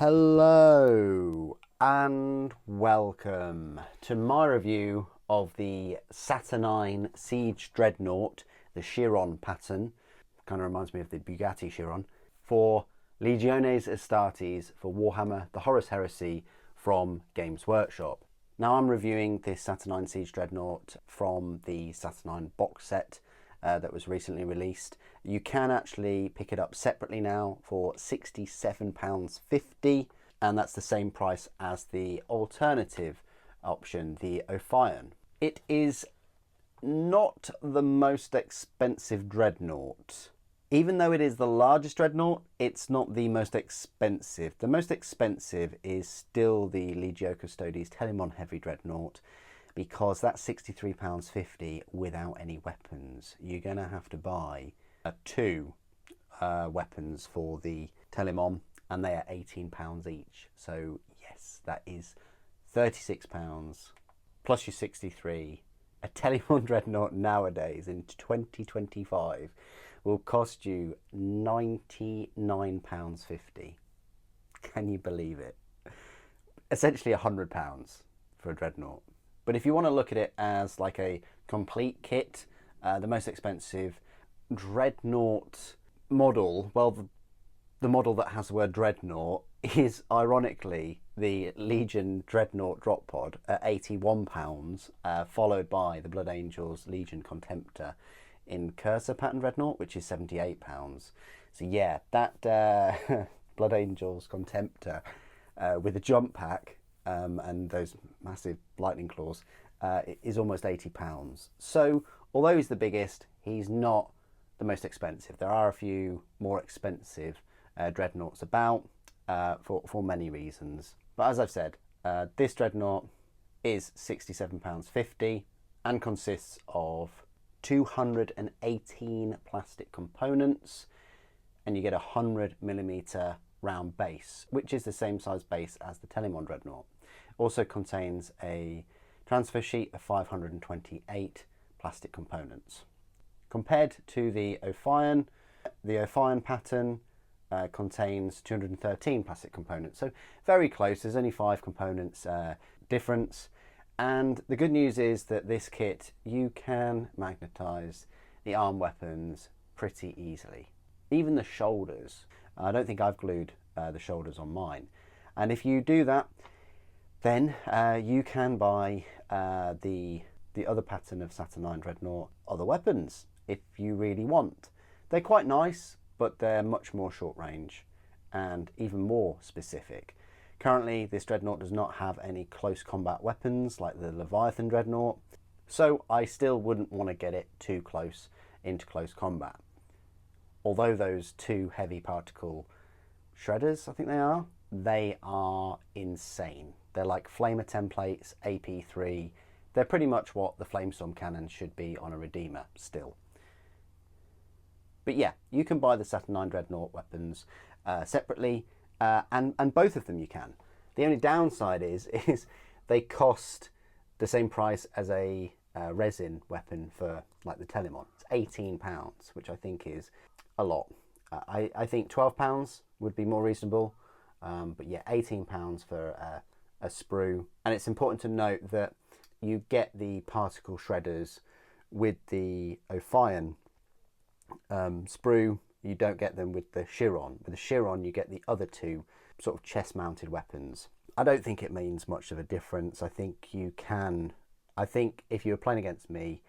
Hello and welcome to my review of the Saturnine Siege Dreadnought, the Chiron pattern. Kind of reminds me of the Bugatti Chiron, for Legiones Astartes for Warhammer, the Horus Heresy from Games Workshop. Now I'm reviewing this Saturnine Siege Dreadnought from the Saturnine box set that was recently released. You can actually pick it up separately now for £67.50, and that's the same price as the alternative option, the Ophion. It is not the most expensive Dreadnought. Even though it is the largest Dreadnought, it's not the most expensive. The most expensive is still the Legio Custodes Telemon Heavy Dreadnought, because that's £63.50 without any weapons. You're going to have to buy two weapons for the Telemon, and they are £18 each. So yes, that is £36 plus your 63. A Telemon Dreadnought nowadays in 2025 will cost you £99.50. Can you believe it? Essentially £100 for a Dreadnought. But if you want to look at it as like a complete kit, the most expensive Dreadnought model, well, the model that has the word Dreadnought is ironically the Legion Dreadnought drop pod at £81, followed by the Blood Angels Legion Contemptor in Cursor pattern Dreadnought, which is £78. So yeah, that Blood Angels Contemptor with a jump pack and those massive lightning claws is almost £80. So although he's the biggest, he's not the most expensive. There are a few more expensive Dreadnoughts about for many reasons. But as I've said, this Dreadnought is £67.50 and consists of 218 plastic components, and you get a 100mm round base, which is the same size base as the Telemon Dreadnought. Also contains a transfer sheet of 528 plastic components. Compared to the Ophion pattern contains 213 plastic components, so very close. There's only 5 components difference. And the good news is that this kit, you can magnetize the arm weapons pretty easily. Even the shoulders. I don't think I've glued the shoulders on mine. And if you do that, then you can buy the other pattern of Saturnine Dreadnought other weapons if you really want. They're quite nice, but they're much more short range and even more specific. Currently, this Dreadnought does not have any close combat weapons like the Leviathan Dreadnought, so I still wouldn't want to get it too close into close combat. Although those 2 heavy particle shredders, I think they are insane. They're like Flamer templates, AP3. They're pretty much what the Flamestorm cannon should be on a Redeemer still. But yeah, you can buy the Saturnine Dreadnought weapons separately, and both of them you can. The only downside is they cost the same price as a resin weapon for like the Telemon. It's £18, which I think is a lot. I think £12 would be more reasonable, but yeah, £18 for a sprue. And it's important to note that you get the particle shredders with the Ophion sprue. You don't get them with the Chiron. With the Chiron, you get the other 2 sort of chest-mounted weapons. I don't think it means much of a difference. I think if you were playing against me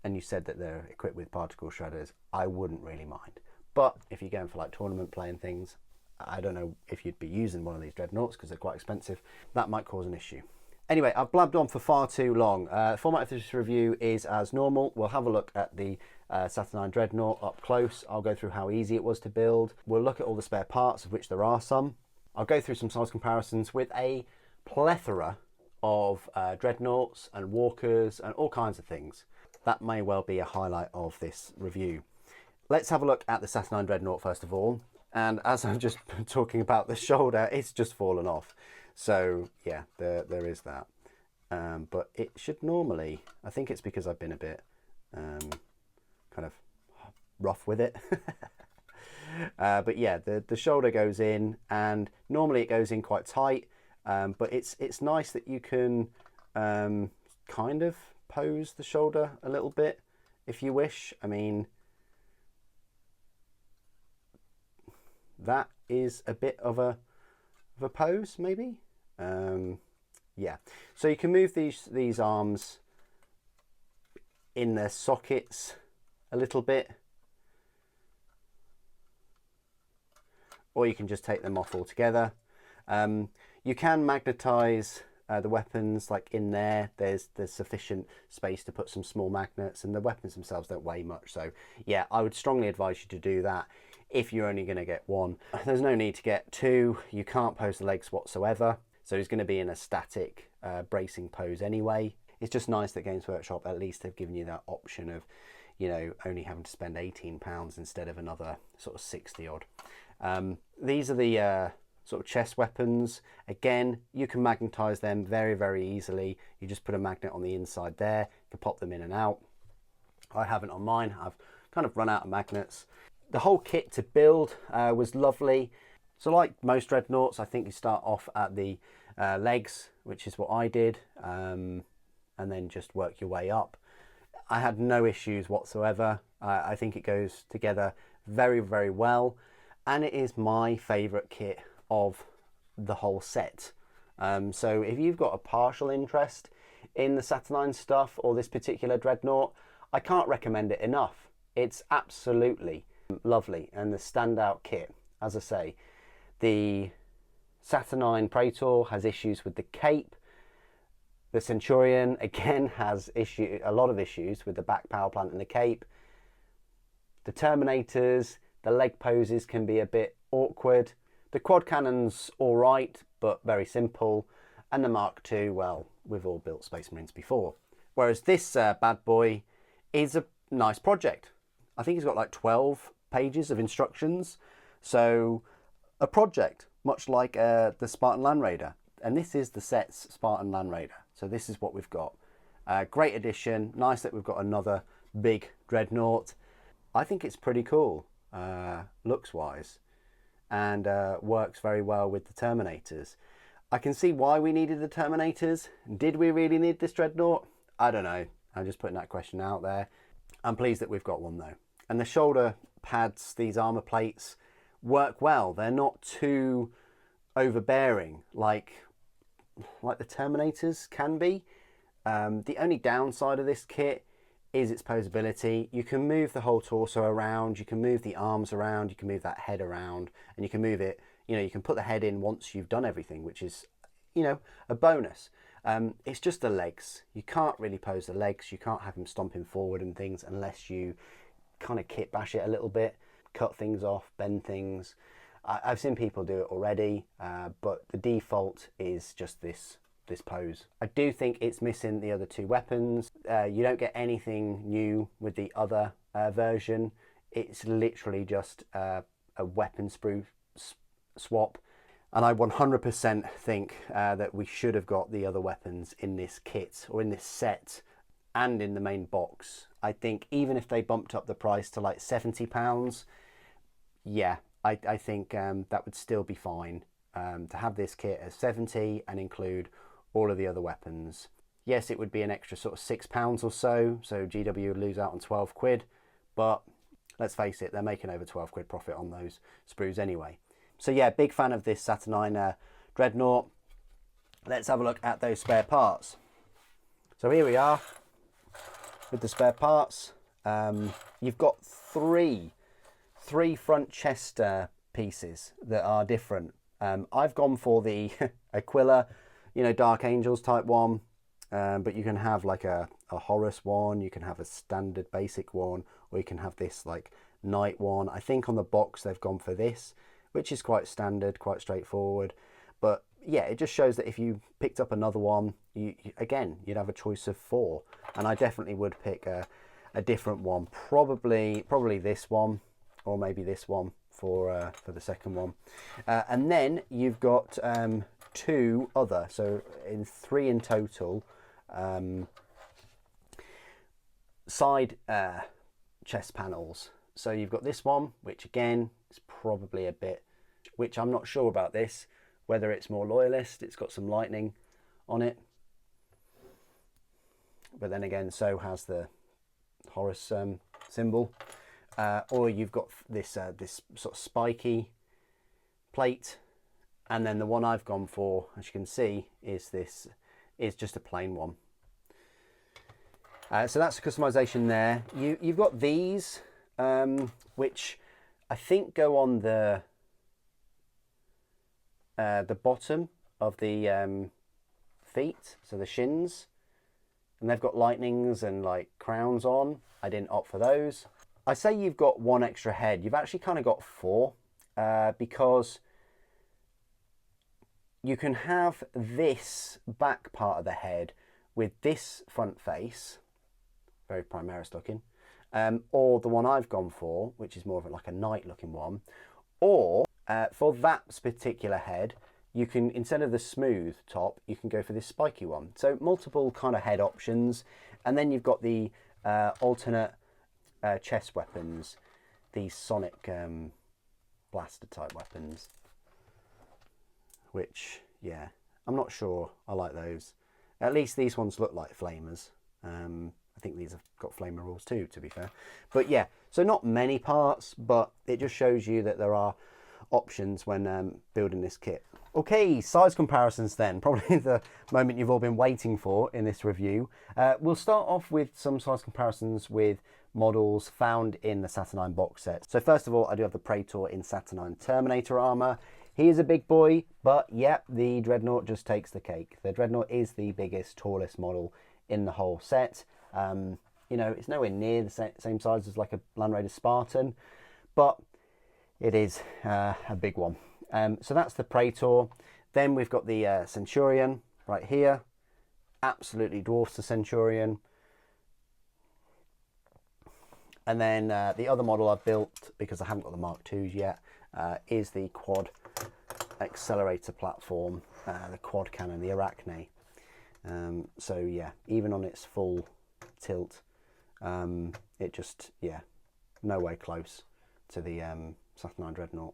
and you said that they're equipped with particle shredders, I wouldn't really mind. But if you're going for like tournament playing things, I don't know if you'd be using one of these Dreadnoughts because they're quite expensive. That might cause an issue. Anyway, I've blabbed on for far too long. The format of this review is as normal. We'll have a look at the Saturnine Dreadnought up close. I'll go through how easy it was to build. We'll look at all the spare parts, of which there are some. I'll go through some size comparisons with a plethora of Dreadnoughts and Walkers and all kinds of things. That may well be a highlight of this review. Let's have a look at the Saturnine Dreadnought first of all. And as I've just been talking about the shoulder, it's just fallen off. So yeah, there is that. But it should normally, I think it's because I've been a bit kind of rough with it. But yeah, the shoulder goes in, and normally it goes in quite tight, but it's nice that you can kind of pose the shoulder a little bit if you wish. I mean, that is a bit of a pose, maybe. Yeah, so you can move these arms in their sockets a little bit, or you can just take them off altogether. You can magnetize the weapons, like in there. There's sufficient space to put some small magnets, and the weapons themselves don't weigh much. So yeah, I would strongly advise you to do that if you're only going to get one. There's no need to get two. You can't pose the legs whatsoever, so he's going to be in a static bracing pose anyway. It's just nice that Games Workshop at least have given you that option of, you know, only having to spend £18 instead of another sort of 60 odd. These are the sort of chest weapons. Again, you can magnetize them very, very easily. You just put a magnet on the inside there, you can pop them in and out. I haven't on mine. I've kind of run out of magnets. The whole kit to build was lovely. So like most Dreadnoughts, I think you start off at the legs, which is what I did, and then just work your way up. I had no issues whatsoever. I think it goes together very, very well, and it is my favourite kit of the whole set. So if you've got a partial interest in the Saturnine stuff or this particular Dreadnought, I can't recommend it enough. It's absolutely lovely, and the standout kit, as I say, the Saturnine Praetor has issues with the cape. The Centurion again has a lot of issues with the back power plant and the cape. The Terminators, the leg poses can be a bit awkward. The quad cannon's all right, but very simple. And the Mark II, well, we've all built Space Marines before. Whereas this bad boy is a nice project. I think he's got like 12 pages of instructions. So a project, much like the Spartan Land Raider. And this is the set's Spartan Land Raider. So this is what we've got. Great addition. Nice that we've got another big Dreadnought. I think it's pretty cool, looks-wise, and works very well with the Terminators. I can see why we needed the Terminators. Did we really need this Dreadnought? I don't know. I'm just putting that question out there. I'm pleased that we've got one though. And the shoulder pads, these armor plates, work well. They're not too overbearing like the Terminators can be. The only downside of this kit is its posability. You can move the whole torso around, you can move the arms around, you can move that head around, and you can move it, you know, you can put the head in once you've done everything, which is, you know, a bonus. It's just the legs. You can't really pose the legs. You can't have them stomping forward and things unless you kind of kit bash it a little bit, cut things off, bend things. I've seen people do it already, but the default is just this pose. I do think it's missing the other two weapons. You don't get anything new with the other version. It's literally just a weapon sprue swap. And I 100% think that we should have got the other weapons in this kit or in this set and in the main box. I think even if they bumped up the price to like £70, yeah, I think that would still be fine to have this kit as 70 and include all of the other weapons. Yes, it would be an extra sort of £6 or so GW would lose out on 12 quid, but let's face it, they're making over 12 quid profit on those sprues anyway. So yeah, big fan of this Saturnine Dreadnought. Let's have a look at those spare parts. So here we are with the spare parts. You've got three front chest pieces that are different. I've gone for the Aquila, you know, Dark Angels type one, but you can have like a Horus one, you can have a standard basic one, or you can have this like Knight one. I think on the box they've gone for this, which is quite standard, quite straightforward. But yeah, it just shows that if you picked up another one, again, you'd have a choice of 4. And I definitely would pick a different one, probably this one, or maybe this one for the second one. And then you've got 2 other, so 3 in total, side chest panels. So you've got this one, which again It's probably a bit, which I'm not sure about this, whether it's more loyalist. It's got some lightning on it. But then again, so has the Horus symbol. Or you've got this this sort of spiky plate, and then the one I've gone for, as you can see, is just a plain one. So that's the customization there. You've got these, which I think go on the bottom of the feet, so the shins, and they've got lightnings and like crowns on. I didn't opt for those. I say you've got one extra head. You've actually kind of got four, because you can have this back part of the head with this front face, very Primaris looking, or the one I've gone for, which is more of like a knight looking one, or for that particular head, you can, instead of the smooth top, you can go for this spiky one. So multiple kind of head options, and then you've got the alternate chest weapons, these sonic blaster type weapons, which, yeah, I'm not sure I like those. At least these ones look like flamers. I think these have got flamer rules too, to be fair. But yeah, so not many parts, but it just shows you that there are options when building this kit. Okay, size comparisons then, probably the moment you've all been waiting for in this review. We'll start off with some size comparisons with models found in the Saturnine box set. So first of all, I do have the Praetor in Saturnine Terminator armor. He is a big boy, but yep, the Dreadnought just takes the cake. The Dreadnought is the biggest, tallest model in the whole set. You know, it's nowhere near the same size as like a Land Raider Spartan, but it is a big one. So that's the Praetor. Then we've got the Centurion right here. Absolutely dwarfs the Centurion. And then the other model I've built, because I haven't got the Mark IIs yet, is the quad accelerator platform, the quad cannon, the Arachne. So yeah, even on its full tilt, it just, yeah, no way close to the Saturnine Dreadnought.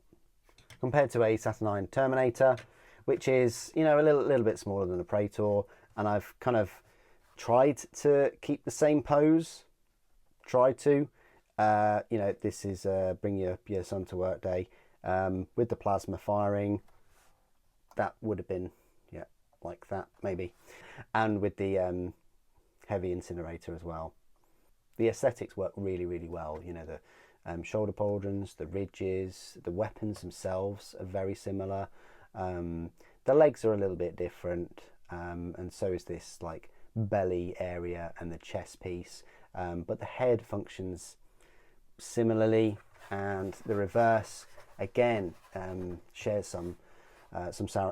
Compared to a Saturnine Terminator, which is, you know, a little bit smaller than the Praetor, and I've kind of tried to keep the same pose. You know, this is bring your son to work day, with the plasma firing. That would have been, yeah, like that maybe, and with the heavy incinerator as well. The aesthetics work really, really well. You know, the shoulder pauldrons, the ridges, the weapons themselves are very similar. The legs are a little bit different, and so is this like belly area and the chest piece, but the head functions similarly, and the reverse again shares some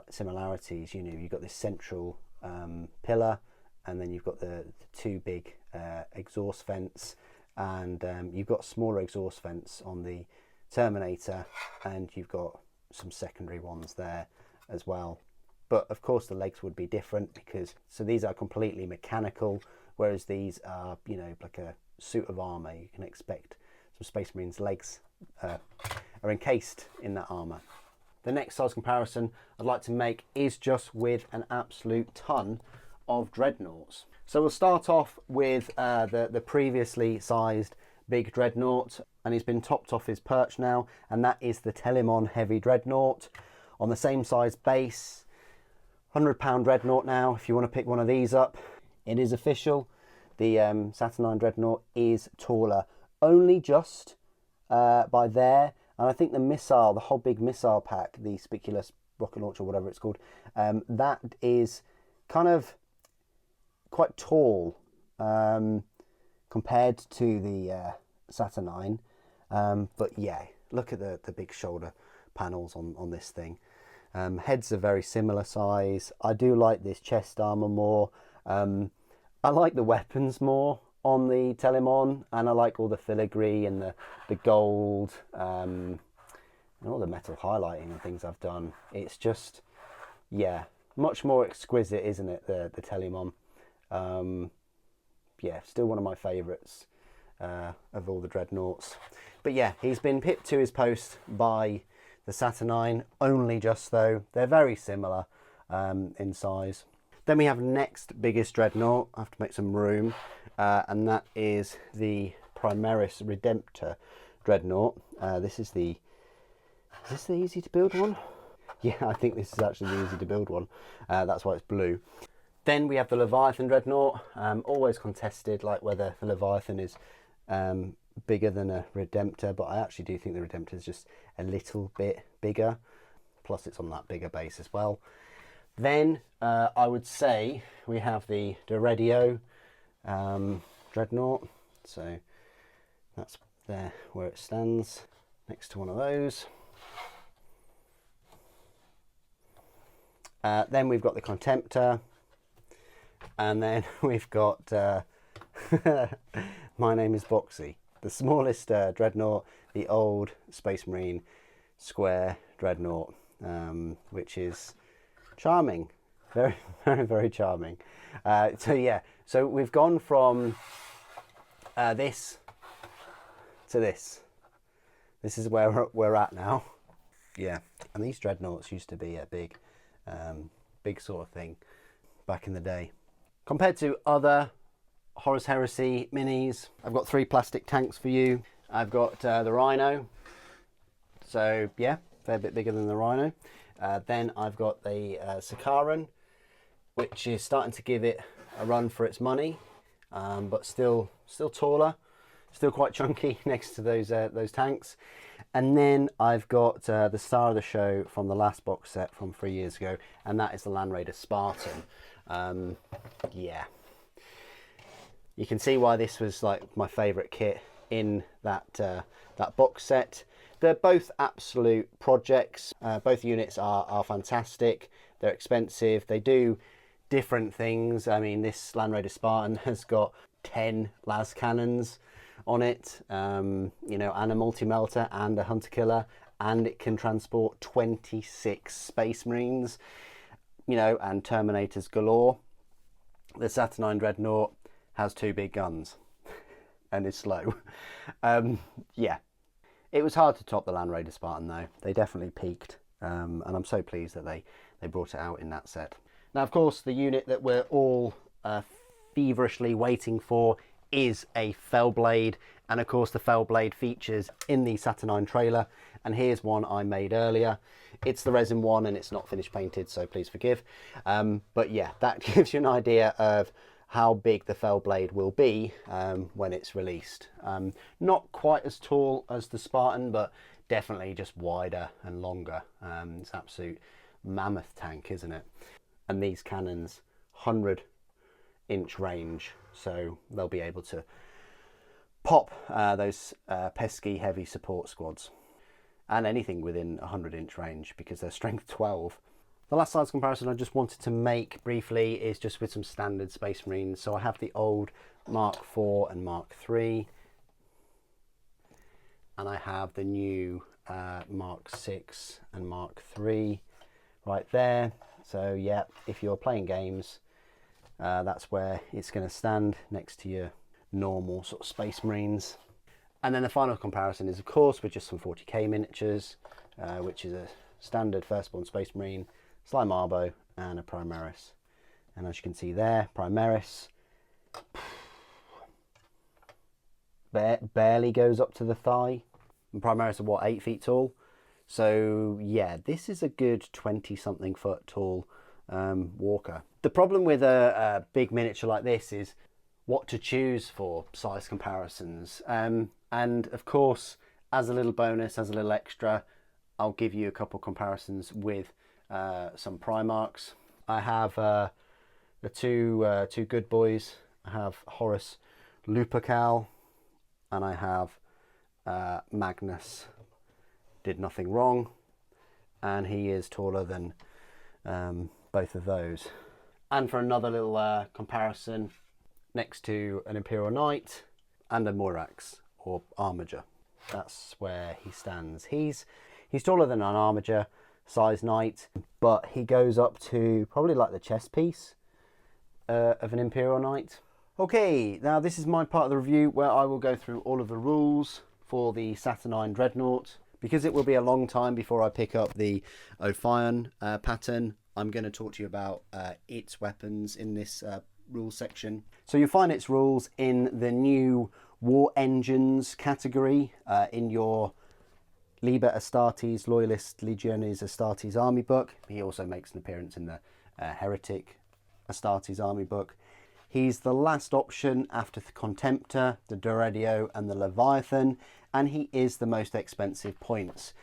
similarities. You know, you've got this central pillar, and then you've got the two big exhaust vents, and you've got smaller exhaust vents on the Terminator, and you've got some secondary ones there as well. But of course the legs would be different, because so these are completely mechanical, whereas these are, you know, like a suit of armor. You can expect some Space Marines' legs are encased in that armor. The next size comparison I'd like to make is just with an absolute ton of Dreadnoughts. So we'll start off with the previously sized big Dreadnought, and he's been topped off his perch now, and that is the Telemon Heavy Dreadnought on the same size base. £100 Dreadnought now, if you want to pick one of these up. It is official, the Saturnine Dreadnought is taller, only just by there, and I think the missile, the whole big missile pack, the Spiculus rocket launcher, whatever it's called, that is kind of quite tall compared to the Saturnine, but yeah, look at the big shoulder panels on this thing. Heads are very similar size. I do like this chest armor more. I like the weapons more on the Telemon, and I like all the filigree and the gold and all the metal highlighting and things I've done. It's just, yeah, much more exquisite, isn't it, the Telemon? Yeah, still one of my favourites of all the Dreadnoughts. But yeah, he's been pipped to his post by the Saturnine, only just though. They're very similar in size. Then we have next biggest Dreadnought. I have to make some room, and that is the Primaris Redemptor Dreadnought. Is this the easy to build one? Yeah, I think this is actually the easy to build one. That's why it's blue. Then we have the Leviathan Dreadnought. Always contested, like whether the Leviathan is bigger than a Redemptor, but I actually do think the Redemptor is just a little bit bigger. Plus it's on that bigger base as well. Then I would say we have the Dreadnought. So that's there where it stands, next to one of those. Then we've got the Contemptor. And then we've got, my name is Boxy, the smallest Dreadnought, the old Space Marine square Dreadnought, which is charming, very, very, very charming. So yeah, so we've gone from this to this. This is where we're at now. Yeah, and these Dreadnoughts used to be a big sort of thing back in the day. Compared to other Horus Heresy minis, I've got 3 plastic tanks for you. I've got the Rhino, so yeah, they're a bit bigger than the Rhino. Then I've got the Saturnine, which is starting to give it a run for its money, but still taller, still quite chunky next to those tanks. And then I've got the star of the show from the last box set from 3 years ago, and that is the Land Raider Spartan. Yeah, you can see why this was like my favourite kit in that box set. They're both absolute projects. Both units are fantastic. They're expensive. They do different things. I mean, this Land Raider Spartan has got 10 las cannons on it, you know, and a multi-melter and a hunter killer, and it can transport 26 Space Marines, you know, and Terminators galore. The Saturnine Dreadnought has 2 big guns and is slow. Yeah, it was hard to top the Land Raider Spartan though. They definitely peaked, and I'm so pleased that they brought it out in that set. Now, of course, the unit that we're all feverishly waiting for is a Fellblade, and of course the Fellblade features in the Saturnine trailer, and here's one I made earlier. It's the resin one and it's not finished painted, so please forgive. But yeah, that gives you an idea of how big the Fellblade will be when it's released. Not quite as tall as the Spartan, but definitely just wider and longer. It's an absolute mammoth tank, isn't it? And these cannons, 100-inch range, so they'll be able to pop those pesky heavy support squads, and anything within 100-inch range, because they're strength 12. The last size comparison I just wanted to make briefly is just with some standard Space Marines. So I have the old Mark IV and Mark III, and I have the new Mark VI and Mark III right there. So yeah, if you're playing games, that's where it's going to stand, next to your normal sort of Space Marines. And then the final comparison is, of course, with just some 40k miniatures, which is a standard Firstborn Space Marine, Slime Arbo, and a Primaris. And as you can see there, Primaris barely goes up to the thigh. And Primaris are what, 8 feet tall? So yeah, this is a good 20-something foot tall walker. The problem with a big miniature like this is what to choose for size comparisons. And of course, as a little bonus, as a little extra, I'll give you a couple comparisons with some Primarchs. I have the two good boys. I have Horus Lupercal, and I have Magnus Did Nothing Wrong, and he is taller than both of those. And for another little comparison, next to an Imperial Knight and a Moirax or Armiger, that's where he stands. He's taller than an Armiger size Knight, but he goes up to probably like the chest piece of an Imperial Knight. Okay, now this is my part of the review where I will go through all of the rules for the Saturnine Dreadnought. Because it will be a long time before I pick up the Ophion pattern, I'm going to talk to you about its weapons in this rules section. So you'll find its rules in the new War Engines category in your Liber Astartes Loyalist Legiones Astartes Army book. He also makes an appearance in the Heretic Astartes Army book. He's the last option after the Contemptor, the Doredio and the Leviathan, and he is the most expensive points.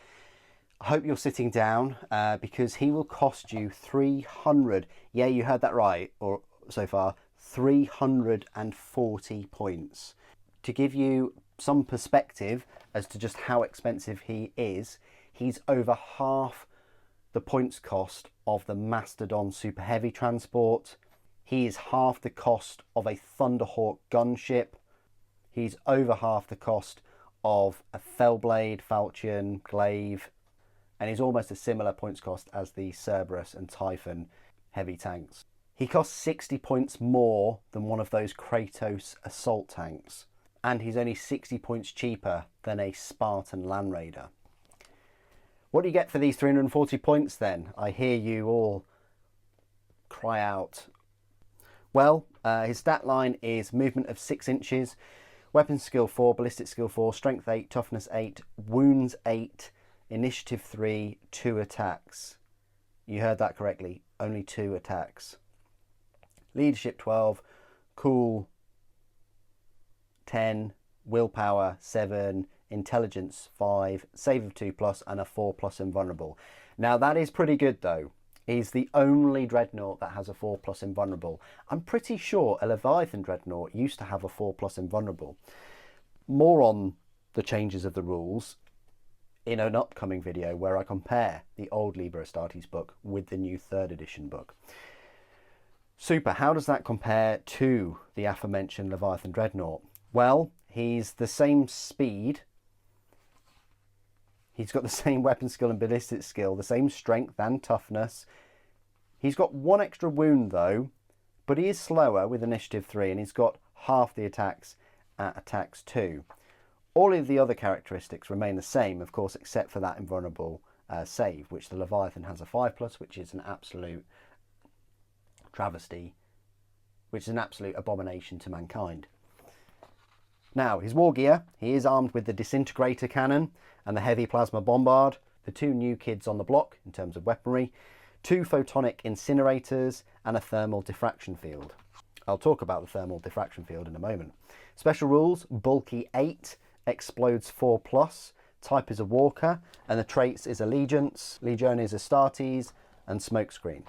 I hope you're sitting down because he will cost you 300, yeah, you heard that right, or so far, 340 points. To give you some perspective as to just how expensive he is, he's over half the points cost of the Mastodon Super Heavy Transport. He is half the cost of a Thunderhawk gunship. He's over half the cost of a Fellblade, Falchion, Glaive, and he's almost a similar points cost as the Cerberus and Typhon heavy tanks. He costs 60 points more than one of those Kratos assault tanks, and he's only 60 points cheaper than a Spartan Land Raider. What do you get for these 340 points then? I hear you all cry out. Well, his stat line is movement of 6 inches, weapon skill 4, ballistic skill 4, strength 8, toughness 8, wounds 8, initiative 3, 2 attacks. You heard that correctly, only 2 attacks. Leadership 12, cool 10, willpower 7, intelligence 5, save of 2+, and a 4+ invulnerable. Now that is pretty good though. He's the only Dreadnought that has a 4+ invulnerable. I'm pretty sure a Leviathan Dreadnought used to have a 4+ invulnerable. More on the changes of the rules in an upcoming video where I compare the old Liber Astartes book with the new 3rd edition book. Super, how does that compare to the aforementioned Leviathan Dreadnought? Well, he's the same speed. He's got the same weapon skill and ballistic skill, the same strength and toughness. He's got 1 extra wound though, but he is slower with initiative 3, and he's got half the attacks at attacks 2. All of the other characteristics remain the same, of course, except for that invulnerable save, which the Leviathan has a 5+, which is an absolute travesty, which is an absolute abomination to mankind. Now, his wargear, he is armed with the disintegrator cannon and the heavy plasma bombard, the 2 new kids on the block in terms of weaponry, 2 photonic incinerators, and a thermal diffraction field. I'll talk about the thermal diffraction field in a moment. Special rules, bulky 8, explodes 4+, type is a walker, and the traits is allegiance, legiones astartes, and smokescreen.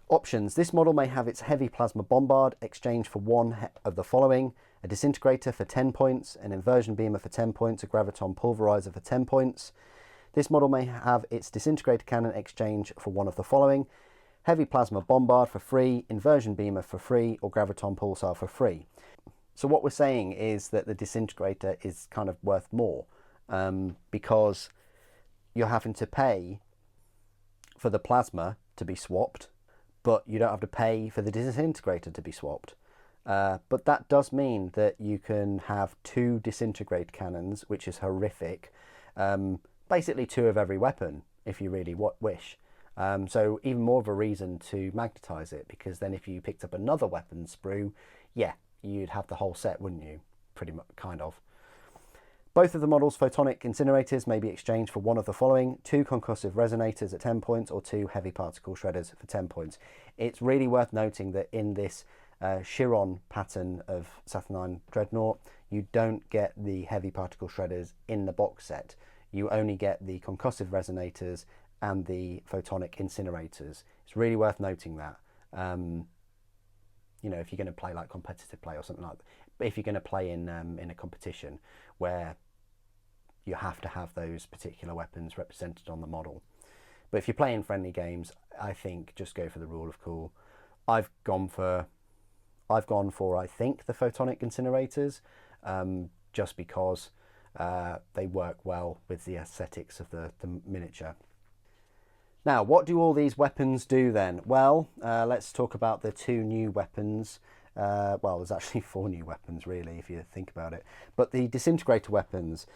Options, this model may have its heavy plasma bombard exchanged for one of the following: a disintegrator for 10 points, an inversion beamer for 10 points, a graviton pulverizer for 10 points. This model may have its disintegrator cannon exchange for one of the following: heavy plasma bombard for free, inversion beamer for free, or graviton pulsar for free. So what we're saying is that the disintegrator is kind of worth more because you're having to pay for the plasma to be swapped, but you don't have to pay for the disintegrator to be swapped. But that does mean that you can have 2 disintegrate cannons, which is horrific. Basically 2 of every weapon, if you really wish. So even more of a reason to magnetize it, because then if you picked up another weapon sprue, yeah, you'd have the whole set, wouldn't you? Pretty much, kind of. Both of the model's photonic incinerators may be exchanged for one of the following: 2 concussive resonators at 10 points, or 2 heavy particle shredders for 10 points. It's really worth noting that in this Chiron pattern of Saturnine Dreadnought, you don't get the heavy particle shredders in the box set. You only get the concussive resonators and the photonic incinerators. It's really worth noting that. You know, if you're going to play like competitive play or something like that, but if you're going to play in a competition where you have to have those particular weapons represented on the model. But if you're playing friendly games, I think just go for the rule of cool. I've gone for I think the photonic incinerators, just because they work well with the aesthetics of the miniature. Now, what do all these weapons do then? Well, let's talk about the 2 new weapons Well, there's actually 4 new weapons, really, if you think about it. But the disintegrator weapons,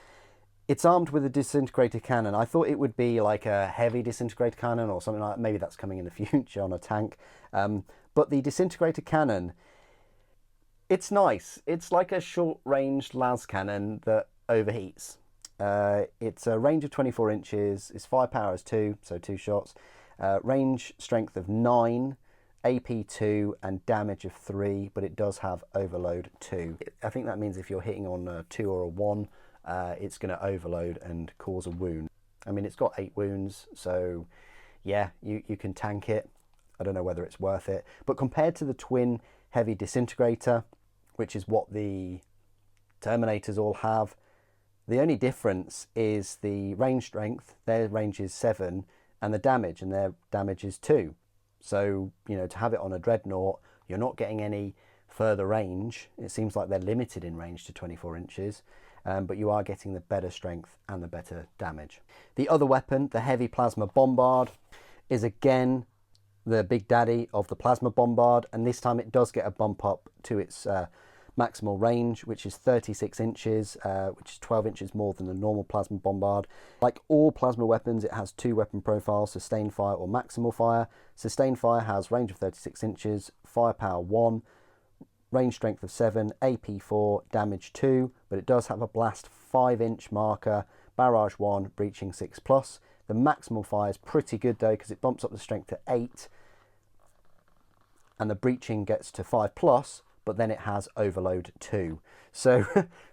it's armed with a disintegrator cannon. I thought it would be like a heavy disintegrator cannon or something like that. Maybe that's coming in the future on a tank. But the disintegrator cannon, it's nice. It's like a short-range las cannon that overheats. It's a range of 24 inches. It's firepower as 2, so 2 shots. Range strength of 9, AP 2, and damage of 3, but it does have overload 2. I think that means if you're hitting on a 2 or a 1, it's going to overload and cause a wound. I mean, it's got 8 wounds, so yeah, you can tank it. I don't know whether it's worth it. But compared to the twin heavy disintegrator, which is what the Terminators all have, the only difference is the range strength. Their range is 7, and the damage, and their damage is 2. So, you know, to have it on a Dreadnought, you're not getting any further range. It seems like they're limited in range to 24 inches, but you are getting the better strength and the better damage. The other weapon, the Heavy Plasma Bombard, is again the big daddy of the Plasma Bombard, and this time it does get a bump up to its maximal range, which is 36 inches, which is 12 inches more than the normal Plasma Bombard. Like all plasma weapons, it has 2 weapon profiles, sustained fire or maximal fire. Sustained fire has range of 36 inches, firepower 1, range strength of 7, AP 4, damage 2, but it does have a blast 5-inch marker, barrage 1, breaching 6+. The maximal fire is pretty good though, because it bumps up the strength to 8, and the breaching gets to 5+, but then it has overload 2. So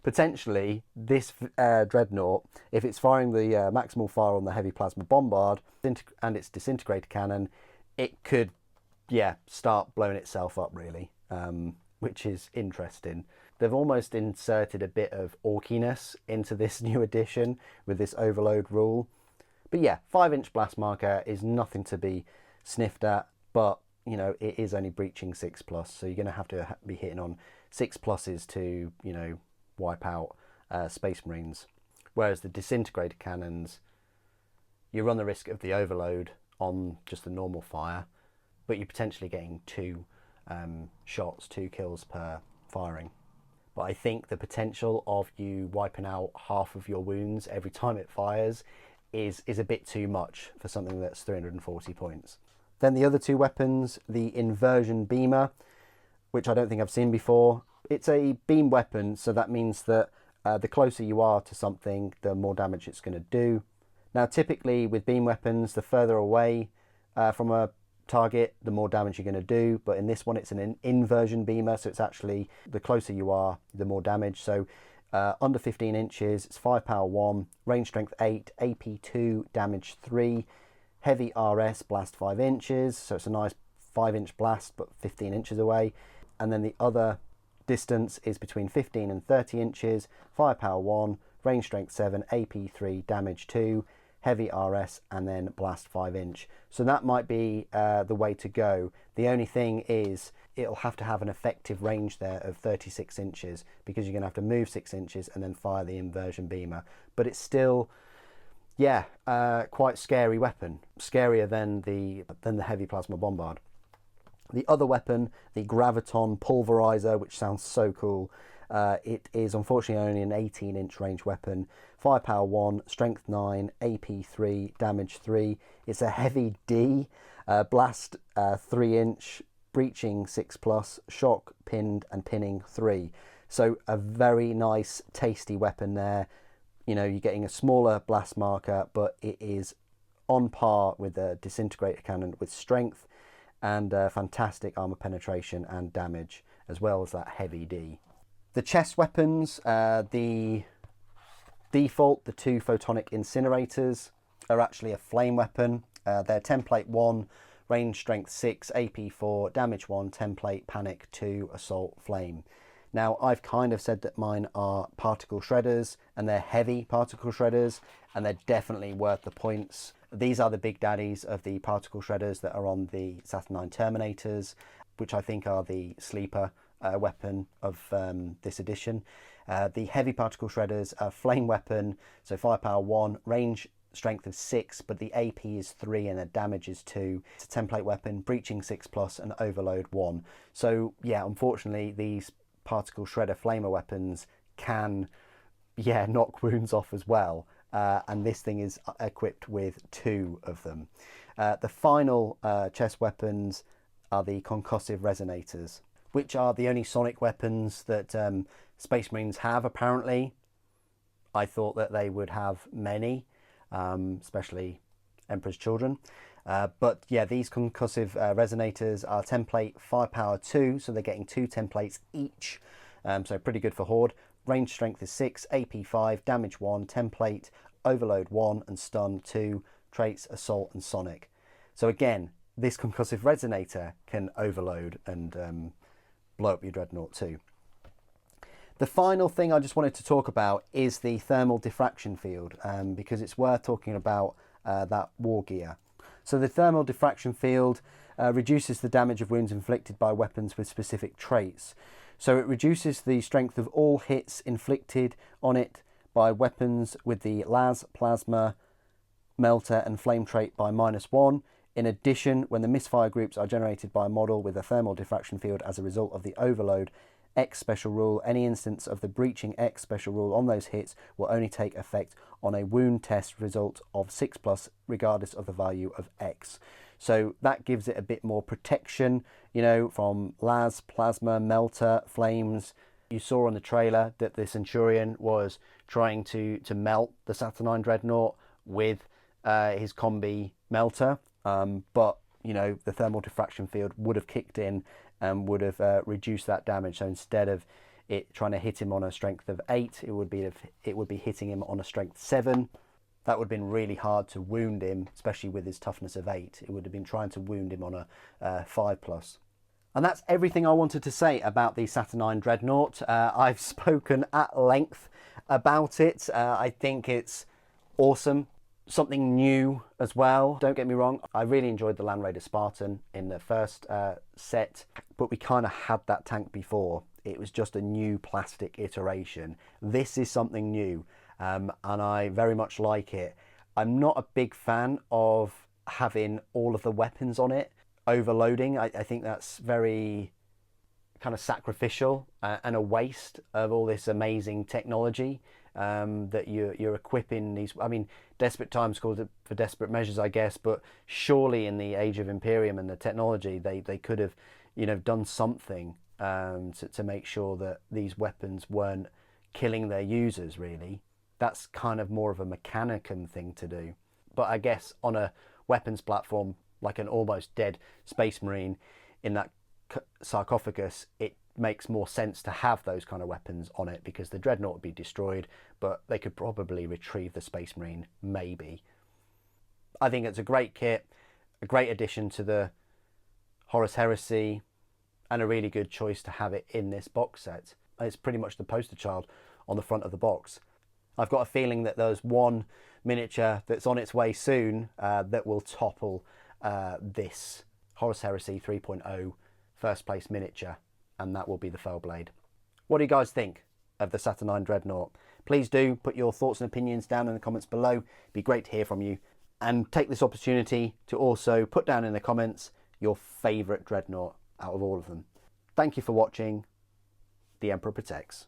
potentially this Dreadnought, if it's firing the maximal fire on the Heavy Plasma Bombard and its disintegrator cannon, it could, yeah, start blowing itself up really, which is interesting. They've almost inserted a bit of orkiness into this new edition with this overload rule. But yeah, 5-inch blast marker is nothing to be sniffed at, but you know, it is only breaching 6+, so you're going to have be hitting on 6+s to, you know, wipe out Space Marines. Whereas the disintegrator cannons, you run the risk of the overload on just the normal fire, but you're potentially getting 2 shots, 2 kills per firing. But I think the potential of you wiping out half of your wounds every time it fires is a bit too much for something that's 340 points. Then the other 2 weapons, the Inversion Beamer, which I don't think I've seen before. It's a beam weapon, so that means that the closer you are to something, the more damage it's going to do. Now, typically with beam weapons, the further away from a target, the more damage you're going to do. But in this one, it's an Inversion Beamer, so it's actually the closer you are, the more damage. So under 15 inches, it's firepower 1, range strength 8, AP 2, damage 3. Heavy RS, blast 5 inches, so it's a nice 5-inch blast, but 15 inches away. And then the other distance is between 15 and 30 inches, firepower 1, range strength 7, AP 3, damage 2, heavy RS, and then blast 5-inch. So that might be the way to go. The only thing is it'll have to have an effective range there of 36 inches, because you're going to have to move 6 inches and then fire the Inversion Beamer. But it's still, yeah, quite scary weapon, scarier than the Heavy Plasma Bombard. The other weapon, the Graviton Pulverizer, which sounds so cool. It is unfortunately only an 18-inch range weapon. Firepower 1, strength 9, AP 3, damage 3. It's a heavy D, blast 3-inch, breaching 6+, shock, pinned, and pinning 3. So a very nice, tasty weapon there. You know, you're getting a smaller blast marker, but it is on par with the disintegrator cannon with strength and fantastic armor penetration and damage, as well as that heavy D. The chest weapons, the default, the 2 photonic incinerators, are actually a flame weapon. They're template 1, range strength 6, AP 4, damage 1, template panic 2, assault flame. Now, I've kind of said that mine are particle shredders, and they're heavy particle shredders, and they're definitely worth the points. These are the big daddies of the particle shredders that are on the Saturnine Terminators, which I think are the sleeper weapon of this edition. The heavy particle shredders are flame weapon, so firepower 1, range strength of 6, but the AP is 3 and the damage is 2. It's a template weapon, breaching 6+ and overload 1. So yeah, unfortunately these particle shredder flamer weapons can knock wounds off as well, and this thing is equipped with 2 of them. The final chest weapons are the concussive resonators, which are the only sonic weapons that Space Marines have, apparently. I thought that they would have many, especially Emperor's Children. But yeah, these concussive resonators are template firepower 2, so they're getting 2 templates each. So pretty good for Horde. Range strength is 6, AP 5, damage 1, template, overload 1 and stun 2, traits, assault and sonic. So again, this concussive resonator can overload and blow up your Dreadnought too. The final thing I just wanted to talk about is the thermal diffraction field, because it's worth talking about that war gear. So the thermal diffraction field reduces the damage of wounds inflicted by weapons with specific traits. So it reduces the strength of all hits inflicted on it by weapons with the las, plasma, melter and flame trait by -1. In addition, when the misfire groups are generated by a model with a thermal diffraction field as a result of the overload X special rule, any instance of the breaching X special rule on those hits will only take effect on a wound test result of 6+, regardless of the value of X. So that gives it a bit more protection, you know, from las, plasma, melter, flames. You saw on the trailer that the Centurion was trying to melt the Saturnine Dreadnought with his combi melter, but you know, the thermal diffraction field would have kicked in and would have reduced that damage. So instead of it trying to hit him on a strength of 8, it would be hitting him on a strength 7. That would have been really hard to wound him, especially with his toughness of 8. It would have been trying to wound him on a 5+. And that's everything I wanted to say about the Saturnine Dreadnought. I've spoken at length about it. I think it's awesome. Something new as well. Don't get me wrong, I really enjoyed the Land Raider Spartan in the first set, but we kind of had that tank before. It was just a new plastic iteration. This is something new, and I very much like it. I'm not a big fan of having all of the weapons on it overloading. I think that's very kind of sacrificial and a waste of all this amazing technology that you're equipping these. I mean, desperate times called for desperate measures, I guess, but surely in the age of Imperium and the technology, they could have, you know, done something to make sure that these weapons weren't killing their users, really. That's kind of more of a Mechanicum thing to do. But I guess on a weapons platform, like an almost dead Space Marine in that sarcophagus, it makes more sense to have those kind of weapons on it, because the Dreadnought would be destroyed, but they could probably retrieve the Space Marine, maybe. I think it's a great kit, a great addition to the Horus Heresy, and a really good choice to have it in this box set. It's pretty much the poster child on the front of the box. I've got a feeling that there's one miniature that's on its way soon that will topple this Horus Heresy 3.0 first place miniature, and that will be the Fellblade. What do you guys think of the Saturnine Dreadnought? Please do put your thoughts and opinions down in the comments below. It'd be great to hear from you. And take this opportunity to also put down in the comments your favourite Dreadnought out of all of them. Thank you for watching. The Emperor protects.